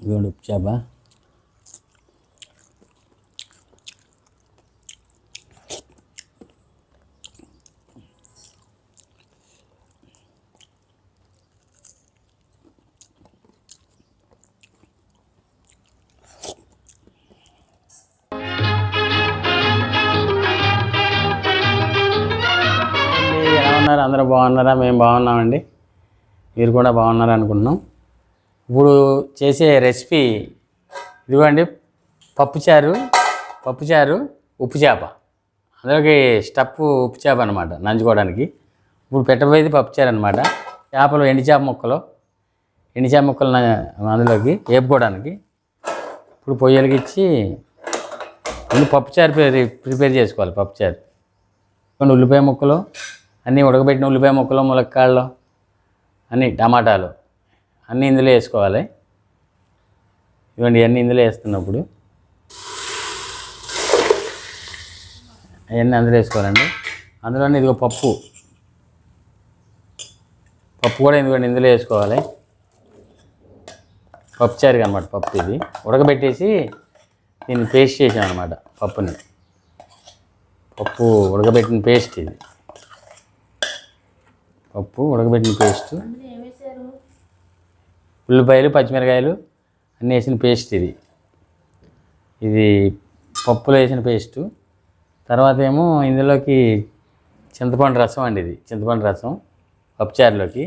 ఇదిగోండి ఉప్పు చేప. ఎలా ఉన్నారు? అందరూ బాగున్నారా? మేము బాగున్నామండి. మీరు కూడా బాగున్నారు అనుకుంటున్నాం. ఇప్పుడు చేసే రెసిపీ ఇదిగోండి, పప్పుచారు ఉప్పు చేప. అందులోకి స్టఫ్ ఉప్పు చేప అనమాట, నంచుకోవడానికి. ఇప్పుడు పెట్టబోయేది పప్పుచారు అనమాట. చేపలు ఎండి చేప ముక్కలు అందులోకి వేపుకోవడానికి. ఇప్పుడు పొయ్యలకి ఇచ్చి ముందు పప్పుచారు ప్రిపేర్ చేసుకోవాలి. పప్పుచారు కొన్ని ఉల్లిపాయ ముక్కలు, అన్నీ ఉడకబెట్టిన ఉల్లిపాయ ముక్కలు, ములక్కాడలు, అన్నీ టమాటాలు అన్నీ ఇందులో వేసుకోవాలి. ఇవన్నీ ఇందులో వేస్తున్నప్పుడు అవన్నీ అందులో వేసుకోవాలండి. అందులోనే ఇదిగో పప్పు కూడా ఇందులో వేసుకోవాలి. పప్పుచారు అనమాట. పప్పు ఇది ఉడకబెట్టేసి దీన్ని పేస్ట్ చేసాం అనమాట. పప్పు ఉడకబెట్టిన పేస్ట్ ఇది. పప్పు ఉడకబెట్టిన పేస్ట్, ఉల్లిపాయలు, పచ్చిమిరకాయలు అన్నీ వేసిన పేస్ట్ ఇది పప్పులో వేసిన పేస్టు. తర్వాత ఏమో ఇందులోకి చింతపండు రసం అండి. ఇది చింతపండు రసం పప్పుచారులోకి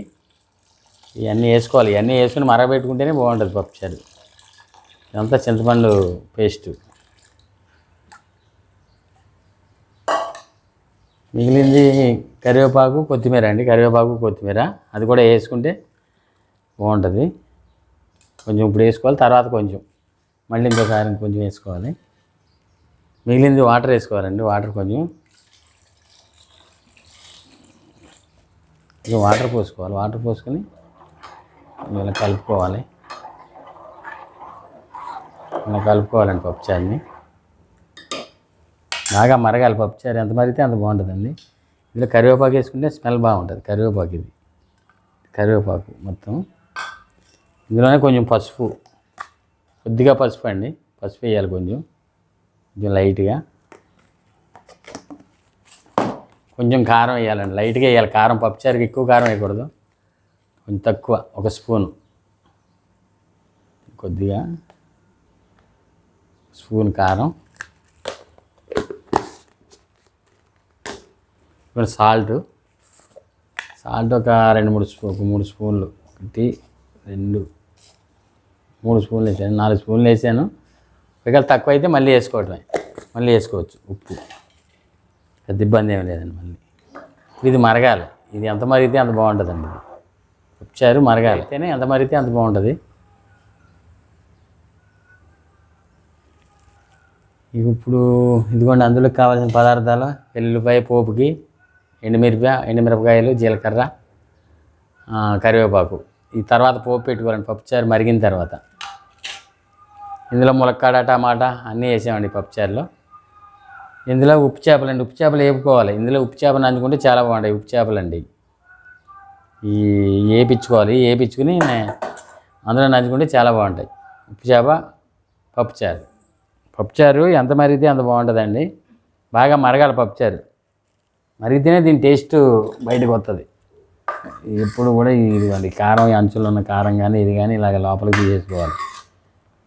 ఇవన్నీ వేసుకోవాలి. ఇవన్నీ వేసుకుని మరగబెట్టుకుంటేనే బాగుంటుంది పప్పుచారు. ఇదంతా చింతపండు పేస్టు. మిగిలింది కరివేపాకు, కొత్తిమీర అండి. కొత్తిమీర అది కూడా వేసుకుంటే బాగుంటుంది. కొంచెం ఇప్పుడు వేసుకోవాలి, తర్వాత కొంచెం మళ్ళీ ఇంకోసారి కొంచెం వేసుకోవాలి. మిగిలింది వాటర్ వేసుకోవాలండి. వాటర్ పోసుకోవాలి. వాటర్ పోసుకొని ఇలా కలుపుకోవాలండి పప్పుచారుని. బాగా మరగాలి పప్పుచారు. ఎంత మరిగితే అంత బాగుంటుందండి. ఇందులో కరివేపాకు వేసుకుంటే స్మెల్ బాగుంటుంది. కరివేపాకు మొత్తం. ఇందులోనే కొంచెం కొద్దిగా పసుపు అండి. పసుపు వేయాలి కొంచెం లైట్గా. కొంచెం కారం వేయాలండి, లైట్గా వేయాలి కారం. పప్పుచారుకి ఎక్కువ కారం వేయకూడదు, కొంచెం తక్కువ. ఒక స్పూన్ కారం. ఇప్పుడు సాల్ట్ ఒక 3 స్పూన్లు పెట్టి 3 స్పూన్లు వేసాను. 4 స్పూన్లు వేసాను. ఒకవేళ తక్కువ అయితే మళ్ళీ వేసుకోవచ్చు. ఉప్పు పెద్ద ఇబ్బంది ఏమి లేదండి. మళ్ళీ ఇది మరగాలి. ఇది ఎంత మరిగితే అంత బాగుంటుందండి. పప్పుచారు మరగాలి, అయితేనే ఎంత మరిగితే అంత బాగుంటుంది. ఇప్పుడు ఇదిగోండి, అందులోకి కావాల్సిన పదార్థాలు: ఎల్లుల్లిపాయ పోపుకి, ఎండుమిరపకాయలు, జీలకర్ర, కరివేపాకు. ఈ తర్వాత పోపు పెట్టుకోవాలండి పప్పుచారు మరిగిన తర్వాత. ఇందులో ములక్కాడ, టమాటా అన్నీ వేసామండి పప్పుచారులో. ఇందులో ఉప్పు చేపలు వేపుకోవాలి. ఇందులో ఉప్పు చేపలు నంచుకుంటే చాలా బాగుంటాయి. ఉప్పు చేపలండి వేపించుకుని అందులో నంచుకుంటే చాలా బాగుంటాయి. ఉప్పు చేప పప్పుచారు ఎంత మరిగితే అంత బాగుంటుందండి. బాగా మరగాలి పప్పుచారు. మరిగితేనే దీని టేస్ట్ బయటకు వస్తుంది. ఎప్పుడు కూడా ఇదిగోండి, కారం, అంచులో ఉన్న కారం కానీ ఇది కానీ ఇలాగ లోపలికి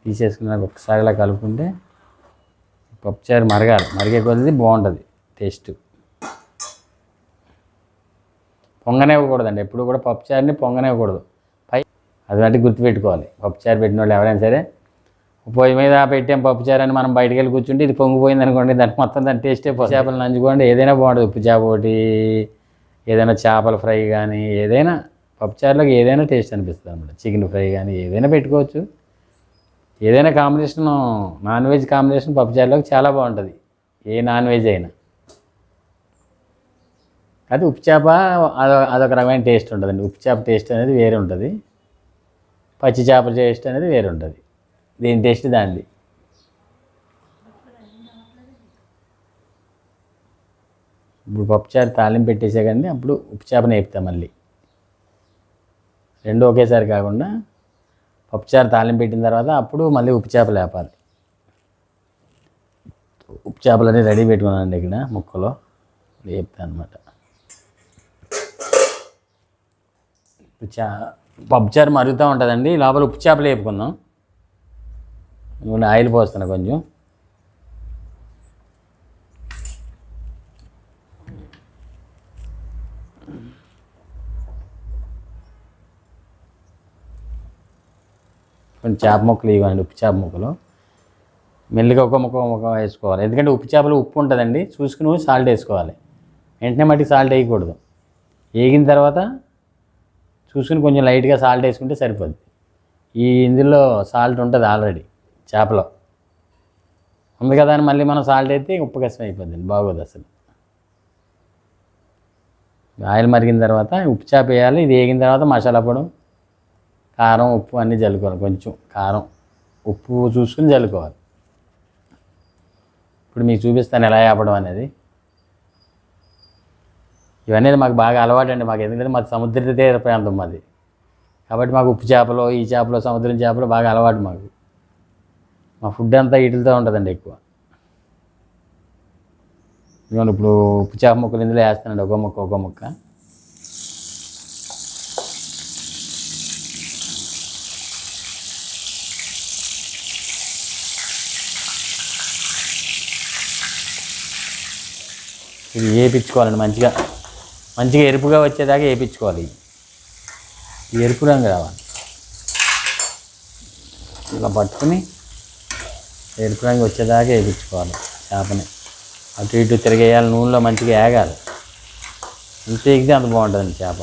తీసేసుకున్నాక ఒకసారి ఇలా కలుపుకుంటే పప్పుచారు మరిగే కొద్దీ బాగుంటుంది టేస్ట్. పొంగనివ్వకూడదండి. ఎప్పుడు కూడా పప్పుచారుని పొంగనివ్వకూడదు. అది బట్టి గుర్తుపెట్టుకోవాలి. పప్పుచారు పెట్టిన వాళ్ళు ఎవరైనా సరే, పొయ్యి మీద పెట్టాం పప్పుచారు అని మనం బయటికి వెళ్ళి కూర్చుంటే ఇది పొంగిపోయింది అనుకోండి, దాని టేస్టే చేపలు నంచుకోండి. ఏదైనా బాగుంటుంది. ఉప్పు చేప ఒకటి, ఏదైనా చేపల ఫ్రై కానీ ఏదైనా పప్పుచారులోకి ఏదైనా టేస్ట్ అనిపిస్తుంది అన్నమాట. చికెన్ ఫ్రై కానీ ఏదైనా పెట్టుకోవచ్చు. ఏదైనా కాంబినేషన్, నాన్ వెజ్ కాంబినేషన్ పప్పుచారులోకి చాలా బాగుంటుంది. ఏ నాన్ వెజ్ అయినా. అది ఉప్పు చేప అదొక రకమైన టేస్ట్ ఉంటుందండి. ఉప్పు చేప టేస్ట్ అనేది వేరే ఉంటుంది. పచ్చి చేపల టేస్ట్ అనేది వేరే ఉంటుంది. దీని టేస్ట్ దానిది. ఇప్పుడు పప్పుచారు తాలింపు పెట్టేసాకండి, అప్పుడు ఉప్పు చేపను వేపుతాం. మళ్ళీ రెండు ఒకేసారి కాకుండా పప్పుచారు తాలింపు పెట్టిన తర్వాత అప్పుడు మళ్ళీ ఉప్పు చేపలు వేపాలి. ఉప్పు చేపలన్నీ రెడీ పెట్టుకున్నానండి ఇక్కడ ముక్కలో వేపుతాను అనమాట. పప్పుచారు మరుగుతూ ఉంటుందండి, లోపల ఉప్పు చేపలు వేపుకుందాం. ఆయిల్ పోస్తాను కొంచెం. కొంచెం చేప ముక్కలు ఇవ్వండి, ఉప్పు చేప ముక్కలు మెల్లిగా ఒక ముక్క వేసుకోవాలి. ఎందుకంటే ఉప్పు చేపలు ఉప్పు ఉంటుందండి, చూసుకుని సాల్ట్ వేసుకోవాలి. వెంటనే మట్టికి సాల్ట్ వేయకూడదు. వేగిన తర్వాత చూసుకుని కొంచెం లైట్గా సాల్ట్ వేసుకుంటే సరిపోద్ది. ఇందులో సాల్ట్ ఉంటుంది ఆల్రెడీ, చేపలో ఉంది కదా అని మళ్ళీ మనం సాల్ట్ అయితే ఉప్పు కష్టం అయిపోద్దండి, బాగోదు అసలు. ఆయిల్ మరిగిన తర్వాత ఉప్పు చేప వేయాలి. ఇది వేగిన తర్వాత మసాలా పొడి, కారం, ఉప్పు అన్నీ జల్లుకోవాలి. కొంచెం కారం ఉప్పు చూసుకుని జల్లుకోవాలి. ఇప్పుడు మీకు చూపిస్తాను ఎలా వేపడం అనేది. ఇవన్నీ మాకు బాగా అలవాటు అండి. మాకు ఎందుకంటే మాది సముద్ర తీర ప్రాంతం మాది, కాబట్టి మాకు ఉప్పు చేపలు, ఈ చేపలు, సముద్రం చేపలు బాగా అలవాటు మాకు. మా ఫుడ్ అంతా వీటితో ఉంటుందండి ఎక్కువ. ఇదిగోండి ఇప్పుడు ఉప్పు చేప ముక్కలు ఇందులో వేస్తానండి, ఒక ముక్క. ఇది వేయించుకోవాలండి, మంచిగా ఎరుపుగా వచ్చేదాకా వేయించుకోవాలి. ఈ ఎరుపు రంగు రావాలి, ఇలా పట్టుకుని ఎరుపు రంగు వచ్చేదాకా వేయించుకోవాలి. చేపని అటు ఇటు తిరిగేయాలి, నూనెలో మంచిగా వేగాలి. ఎంత ఎగితే అంత బాగుంటుందండి చేప.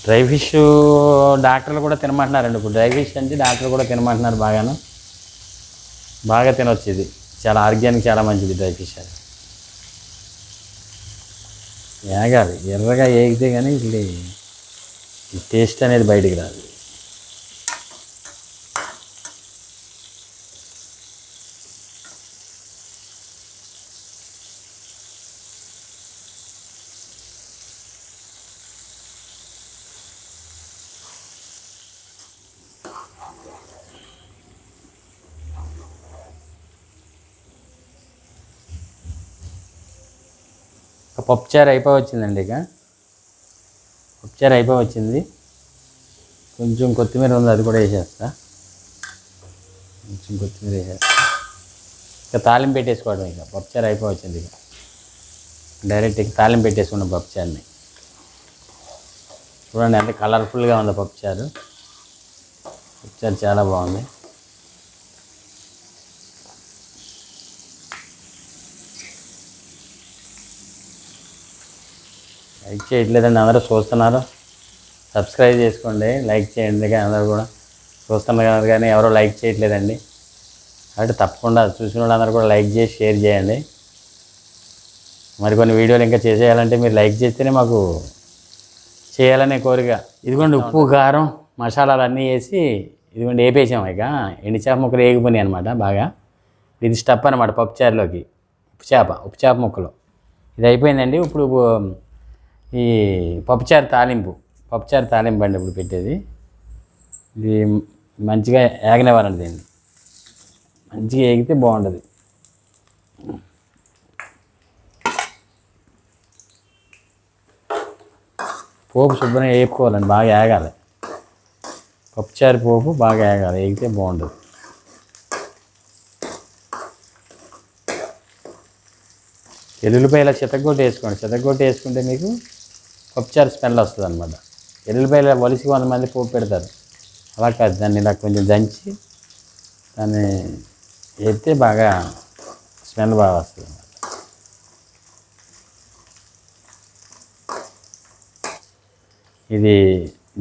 డ్రై ఫిష్ డాక్టర్లు కూడా తినమంటున్నారండి. ఇప్పుడు డ్రై ఫిష్ అంటే డాక్టర్లు కూడా తినమంటున్నారు. బాగా తినొచ్చు. ఇది చాలా ఆరోగ్యానికి చాలా మంచిది డ్రై ఫిష్. అది వేగాలి, ఎర్రగా వేగితే కానీ ఈ టేస్ట్ అనేది బయటికి రాదు. పప్పుచారు అయిపోయి వచ్చిందండి. పప్పుచారు అయిపోయి వచ్చింది. కొంచెం కొత్తిమీర ఉంది, అది కూడా వేసేస్తా. కొంచెం కొత్తిమీర వేసేస్తా. ఇక తాలింపు పెట్టేసుకోవడం. ఇక పప్పుచారు అయిపోయి వచ్చింది. ఇక డైరెక్ట్ ఇక తాలింపు పెట్టేసుకున్నాం పప్పుచారుని. చూడండి ఎంత కలర్ఫుల్గా ఉంది పప్పుచారు. పప్పుచారు చాలా బాగుంది. లైక్ చేయట్లేదండి, అందరూ చూస్తున్నారు. సబ్స్క్రైబ్ చేసుకోండి, లైక్ చేయండి. కానీ అందరూ కూడా చూస్తున్నారు కానీ ఎవరో లైక్ చేయట్లేదండి. కాబట్టి తప్పకుండా చూసిన వాళ్ళందరూ కూడా లైక్ చేసి షేర్ చేయండి. మరికొన్ని వీడియోలు ఇంకా చేసేయాలంటే మీరు లైక్ చేస్తేనే మాకు చేయాలనే కోరిక. ఇదిగోండి ఉప్పు, కారం, మసాలాలు అన్నీ వేసి ఇదిగోండి వేపేసాము. ఇక ఎండు చేప ముక్కలు వేగిపోయినాయి అనమాట బాగా. ఇది స్టఫ్ అనమాట పప్పుచారులోకి. ఉప్పు చేప ముక్కలు ఇది అయిపోయిందండి. ఇప్పుడు ఈ పప్పుచారు తాలింపు అండి ఇప్పుడు పెట్టేది. ఇది మంచిగా ఏగనివ్వాలండి. దీన్ని మంచిగా ఏగితే బాగుంటుంది. పోపు శుభ్రంగా వేపుకోవాలండి, బాగా ఏగాలి. పప్పుచారు పోపు బాగా ఏగాలి, ఏగితే బాగుంటుంది. ఎల్లుల్లిపాయల చితగ్గొట్టి వేసుకోండి. చితగ్గొట్టి వేసుకుంటే మీకు పప్పుచారు స్మెల్ వస్తుంది అనమాట. ఎల్లుల్లిపాయల వలిసి కొంతమంది పోపు పెడతారు, అలా కాదు. దాన్ని ఇలా కొంచెం దంచి దాన్ని వేస్తే బాగా స్మెల్ బాగా వస్తుంది అన్నమాట. ఇది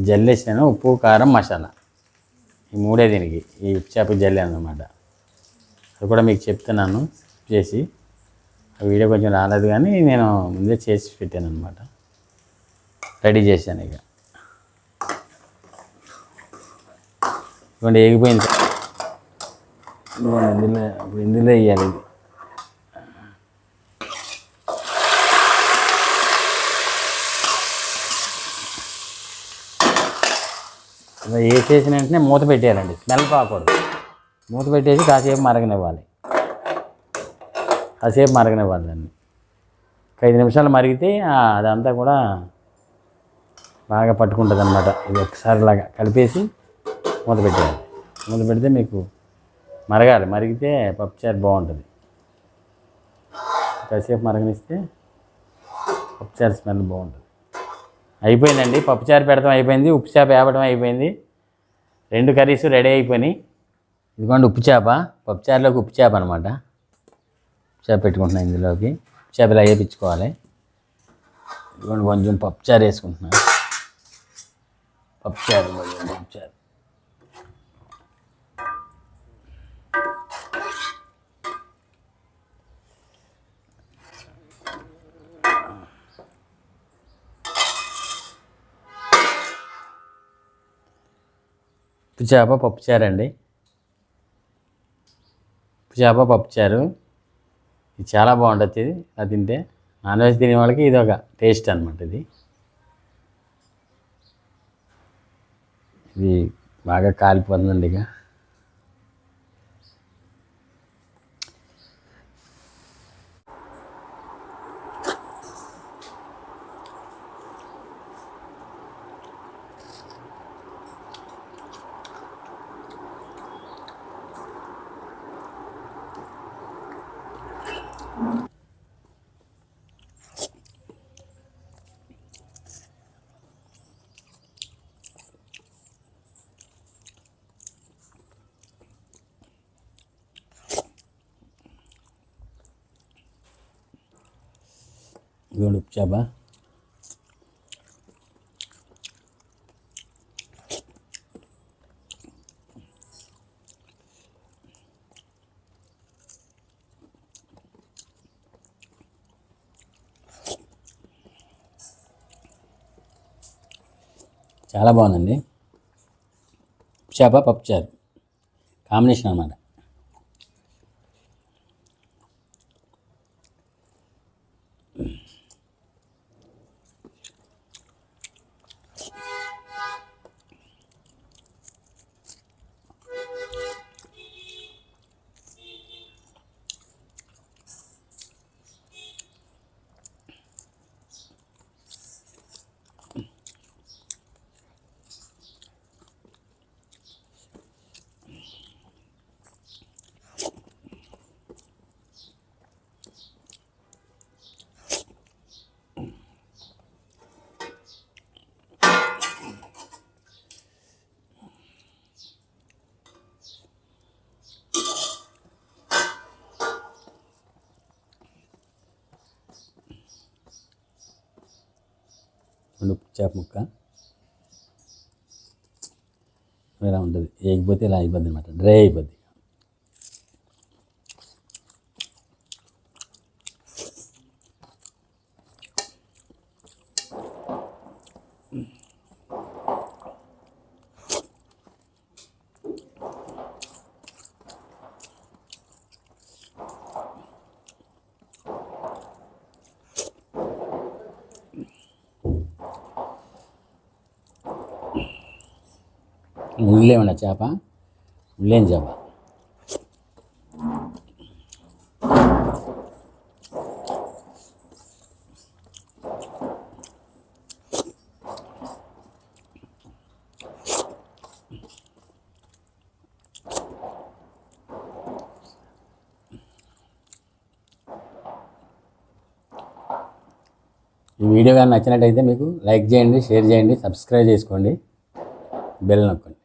జల్లేసాను, ఉప్పు, కారం, మసాలా, ఈ మూడే దీనికి. ఈ ఉప్పు చేప జల్లాను అన్నమాట. అది కూడా మీకు చెప్తున్నాను చేసి. ఆ వీడియో కొంచెం రాలేదు కానీ నేను ముందే చేసి పెట్టాను అనమాట, రెడీ చేశాను. ఇక ఇవ్వండి ఏగిపోయింది. ఇందులో వేయాలి. ఇది అలా వేసేసిన వెంటనే మూత పెట్టేయాలండి, స్మెల్ రాకూడదు. మూత పెట్టేసి కాసేపు మరగనివ్వాలి. దాన్ని 5 నిమిషాలు మరిగితే అదంతా కూడా బాగా పట్టుకుంటుంది అన్నమాట. ఇది ఒకసారి ఇలాగా కలిపేసి మూత పెట్టేయాలి. మూత పెడితే మీకు మరిగితే పప్పుచారు బాగుంటుంది. కాసేపు మరగనిస్తే పప్పుచారు స్మెల్ బాగుంటుంది. అయిపోయిందండి, పప్పుచారు పెడతాం అయిపోయింది, ఉప్పు చేప వేపడం అయిపోయింది. 2 కర్రీస్ రెడీ అయిపోయినాయి. ఇదిగోండి ఉప్పు చేప, పప్పుచారులోకి ఉప్పు చేప అనమాట. ఉప్పు చేప పెట్టుకుంటున్నాను ఇందులోకి. ఉప్పు చేప ఇలా వేయించుకోవాలి. ఇదిగోండి కొంచెం పప్పుచారు వేసుకుంటున్నాను. పప్పుచారు ఉప్పు చేప పప్పుచారు అండి. ఉప్పు చేప పప్పుచారు ఇది చాలా బాగుంటుంది. అది తింటే నాన్ వెజ్ తినే వాళ్ళకి ఇది ఒక టేస్ట్ అనమాట. ఇది బాగా కాలిపోతుందండి. ఇక ఉప్పు చేప చాలా బాగుందండి. ఉప్పు చేప పప్పుచారు కాంబినేషన్ అన్నమాట. ఉప్పు చేప ముక్క ఇలా ఉంటుంది. వేయకపోతే ఇలా అయిపోద్ది అనమాట, డ్రై అయిపోద్ది. ముళ్ళేమన్నా చేప, ముళ్ళేం చేప. ఈ వీడియో కానీ నచ్చినట్టయితే మీకు లైక్ చేయండి, షేర్ చేయండి, సబ్స్క్రైబ్ చేసుకోండి, బెల్ నొక్కండి.